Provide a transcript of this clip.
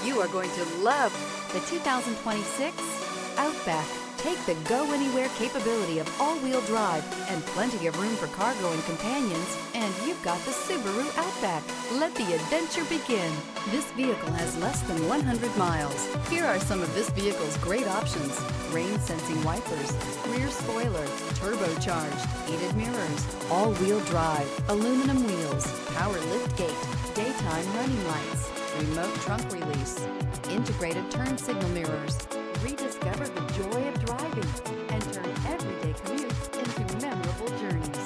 You are going to love the 2026 Outback. Take the go-anywhere capability of all-wheel drive and plenty of room for cargo and companions, and you've got the Subaru Outback. Let the adventure begin. This vehicle has less than 100 miles. Here are some of this vehicle's great options: rain-sensing wipers, rear spoiler, turbocharged, heated mirrors, all-wheel drive, aluminum wheels, power liftgate, daytime running lights, remote trunk release, integrated turn signal mirrors. Rediscover the joy of driving and turn everyday commutes into memorable journeys.